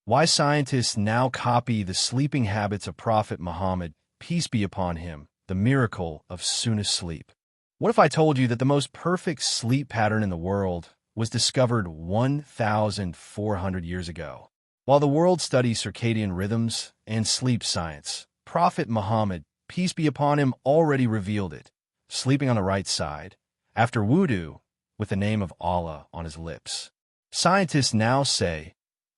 Why scientists now copy the sleeping habits of Prophet Muhammad, peace be upon him, the miracle of Sunnah sleep. What if I told you that the most perfect sleep pattern in the world was discovered 1,400 years ago? While the world studies circadian rhythms and sleep science, Prophet Muhammad, peace be upon him, already revealed it, sleeping on the right side, after wudu, with the name of Allah on his lips. Scientists now say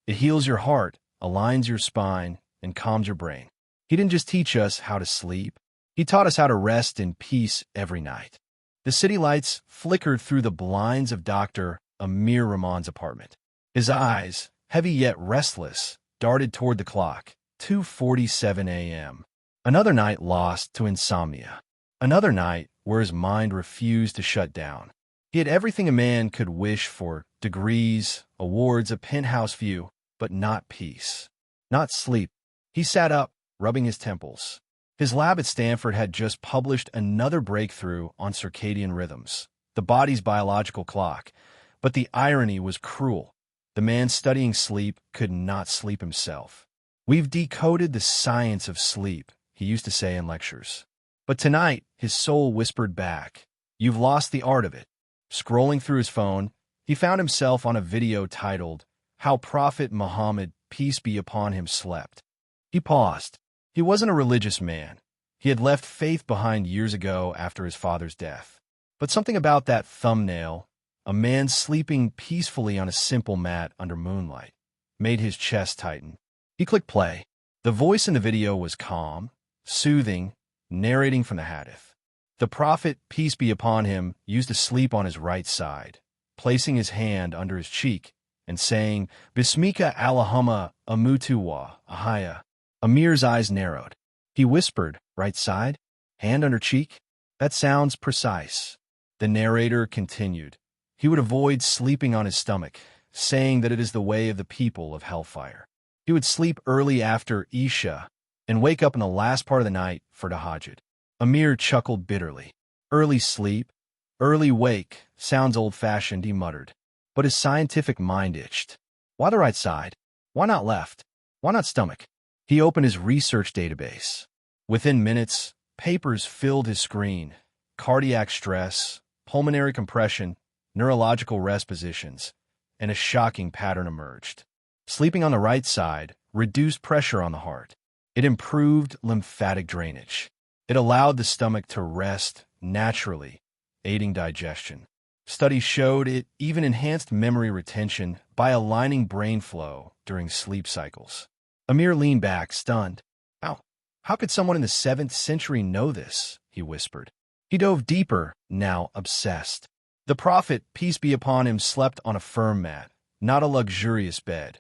it heals your heart, aligns your spine, and calms your brain. He didn't just teach us how to sleep, he taught us how to rest in peace every night. The city lights flickered through the blinds of Dr. Amir Rahman's apartment. His eyes, heavy yet restless, darted toward the clock, 2:47 a.m. Another night lost to insomnia. Another night where his mind refused to shut down. He had everything a man could wish for: degrees, awards, a penthouse view, but not peace, not sleep. He sat up, rubbing his temples. His lab at Stanford had just published another breakthrough on circadian rhythms, the body's biological clock. But the irony was cruel. The man studying sleep could not sleep himself. "We've decoded the science of sleep," he used to say in lectures. But tonight, his soul whispered back, "You've lost the art of it." Scrolling through his phone, he found himself on a video titled, "How Prophet Muhammad, peace be upon him, slept." He paused. He wasn't a religious man. He had left faith behind years ago after his father's death. But something about that thumbnail, a man sleeping peacefully on a simple mat under moonlight, made his chest tighten. He clicked play. The voice in the video was calm, soothing, narrating from the hadith. The Prophet, peace be upon him, used to sleep on his right side, placing his hand under his cheek and saying, "Bismika Allahumma amutu wa ahaya." Amir's eyes narrowed. He whispered, "Right side? Hand under cheek? That sounds precise." The narrator continued. He would avoid sleeping on his stomach, saying that it is the way of the people of hellfire. He would sleep early after Isha and wake up in the last part of the night for Tahajjud. Amir chuckled bitterly. "Early sleep, early wake, sounds old-fashioned," he muttered. But his scientific mind itched. Why the right side? Why not left? Why not stomach? He opened his research database. Within minutes, papers filled his screen. Cardiac stress, pulmonary compression, neurological rest positions, and a shocking pattern emerged. Sleeping on the right side reduced pressure on the heart. It improved lymphatic drainage. It allowed the stomach to rest naturally, aiding digestion. Studies showed it even enhanced memory retention by aligning brain flow during sleep cycles. Amir leaned back, stunned. How could someone in the 7th century know this?" he whispered. He dove deeper, now obsessed. The Prophet, peace be upon him, slept on a firm mat, not a luxurious bed.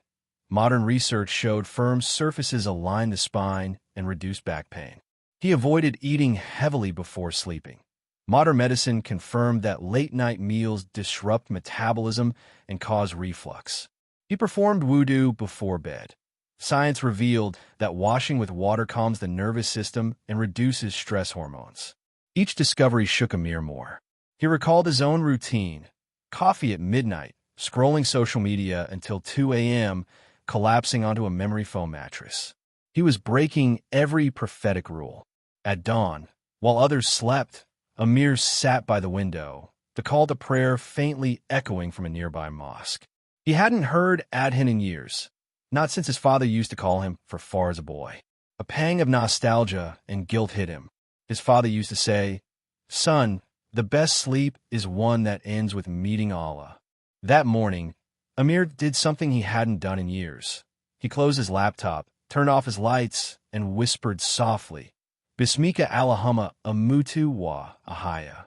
Modern research showed firm surfaces align the spine and reduce back pain. He avoided eating heavily before sleeping. Modern medicine confirmed that late-night meals disrupt metabolism and cause reflux. He performed wudu before bed. Science revealed that washing with water calms the nervous system and reduces stress hormones. Each discovery shook Amir more. He recalled his own routine: coffee at midnight, scrolling social media until 2 a.m., collapsing onto a memory foam mattress. He was breaking every prophetic rule. At dawn, while others slept, Amir sat by the window, the call to prayer faintly echoing from a nearby mosque. He hadn't heard Adhan in years, not since his father used to call him for far as a boy. A pang of nostalgia and guilt hit him. His father used to say, "Son, the best sleep is one that ends with meeting Allah." That morning, Amir did something he hadn't done in years. He closed his laptop, turned off his lights, and whispered softly, "Bismika Allahumma amutu wa ahaya."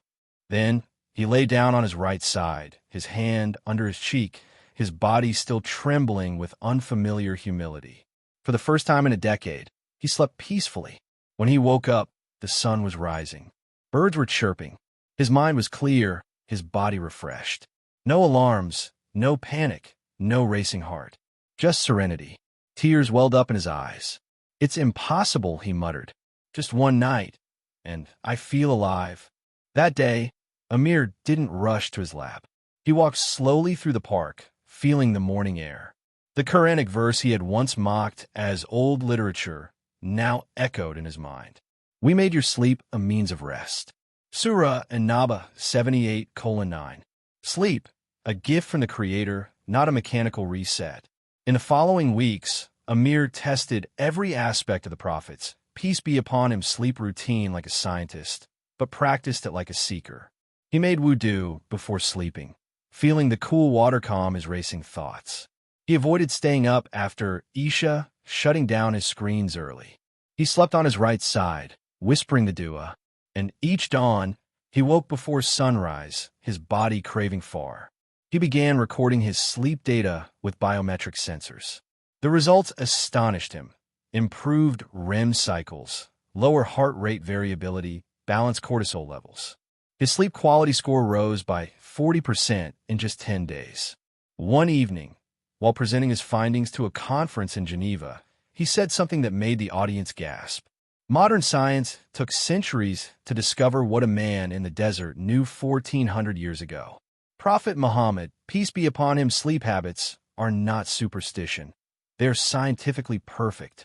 Then he lay down on his right side, his hand under his cheek, his body still trembling with unfamiliar humility. For the first time in a decade, he slept peacefully. When he woke up, the sun was rising. Birds were chirping. His mind was clear, his body refreshed. No alarms, no panic, no racing heart. Just serenity. Tears welled up in his eyes. "It's impossible," he muttered. "Just one night, and I feel alive." That day, Amir didn't rush to his lab. He walked slowly through the park, feeling the morning air. The Quranic verse he had once mocked as old literature now echoed in his mind. We made your sleep a means of rest. Surah An-Naba 78:9. Sleep, a gift from the Creator, not a mechanical reset. In the following weeks, Amir tested every aspect of the Prophet's, peace be upon him, sleep routine like a scientist, but practiced it like a seeker. He made wudu before sleeping, feeling the cool water calm his racing thoughts. He avoided staying up after Isha, shutting down his screens early. He slept on his right side, whispering the dua, and each dawn, he woke before sunrise, his body craving far. He began recording his sleep data with biometric sensors. The results astonished him. Improved REM cycles, lower heart rate variability, balanced cortisol levels. His sleep quality score rose by 40% in just 10 days. One evening, while presenting his findings to a conference in Geneva, he said something that made the audience gasp. Modern science took centuries to discover what a man in the desert knew 1400 years ago. Prophet Muhammad, peace be upon him, sleep habits are not superstition. They are scientifically perfect.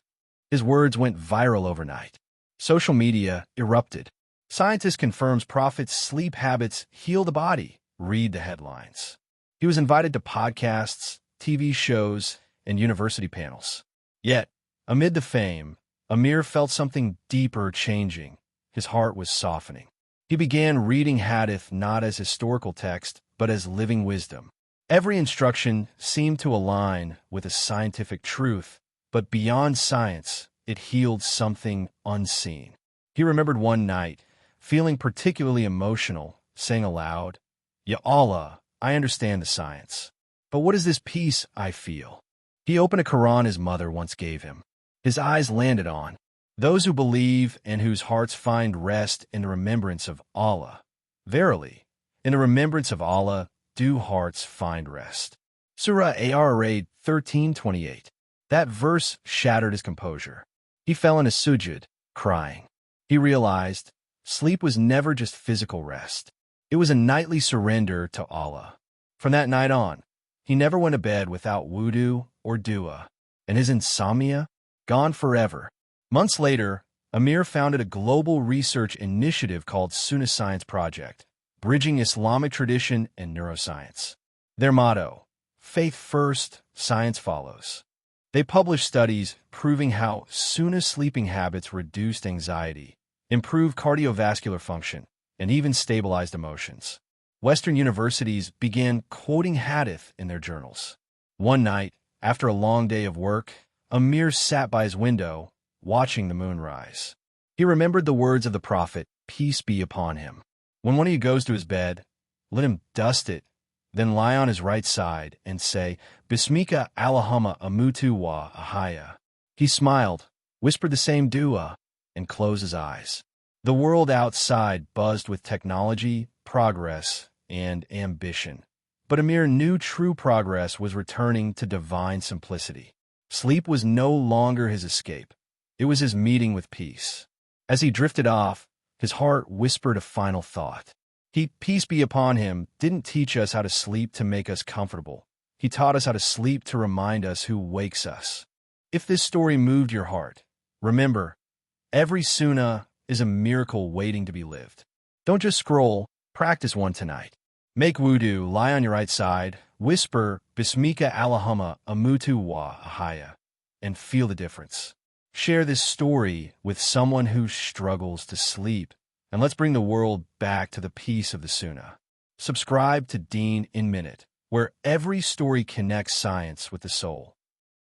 His words went viral overnight. Social media erupted. Scientist confirms Prophet's sleep habits heal the body. Read the headlines. He was invited to podcasts, TV shows, and university panels. Yet, amid the fame, Amir felt something deeper changing. His heart was softening. He began reading hadith not as historical text, but as living wisdom. Every instruction seemed to align with a scientific truth, but beyond science, it healed something unseen. He remembered one night, feeling particularly emotional, saying aloud, "Ya Allah, I understand the science. But what is this peace I feel?" He opened a Quran his mother once gave him. His eyes landed on those who believe and whose hearts find rest in the remembrance of Allah. Verily, in the remembrance of Allah do hearts find rest. Surah Ar-Raid 13:28. That verse shattered his composure. He fell into sujud, crying. He realized sleep was never just physical rest. It was a nightly surrender to Allah. From that night on, he never went to bed without wudu or dua, and his insomnia gone forever. Months later, Amir founded a global research initiative called Sunnah Science Project, bridging Islamic tradition and neuroscience. Their motto, faith first, science follows. They published studies proving how Sunnah sleeping habits reduced anxiety, improved cardiovascular function, and even stabilized emotions. Western universities began quoting hadith in their journals. One night, after a long day of work, Amir sat by his window, watching the moon rise. He remembered the words of the Prophet, peace be upon him. When one of you goes to his bed, let him dust it, then lie on his right side and say, Bismika Allahumma amutu wa ahaya. He smiled, whispered the same dua, and closed his eyes. The world outside buzzed with technology, progress, and ambition. But Amir knew true progress was returning to divine simplicity. Sleep was no longer his escape. It was his meeting with peace. As he drifted off, his heart whispered a final thought. He, peace be upon him, didn't teach us how to sleep to make us comfortable. He taught us how to sleep to remind us who wakes us. If this story moved your heart, remember, every sunnah is a miracle waiting to be lived. Don't just scroll, practice one tonight. Make wudu, lie on your right side, whisper, Bismika Allahumma amutu wa ahaya, and feel the difference. Share this story with someone who struggles to sleep, and let's bring the world back to the peace of the Sunnah. Subscribe to Deen in Minute, where every story connects science with the soul.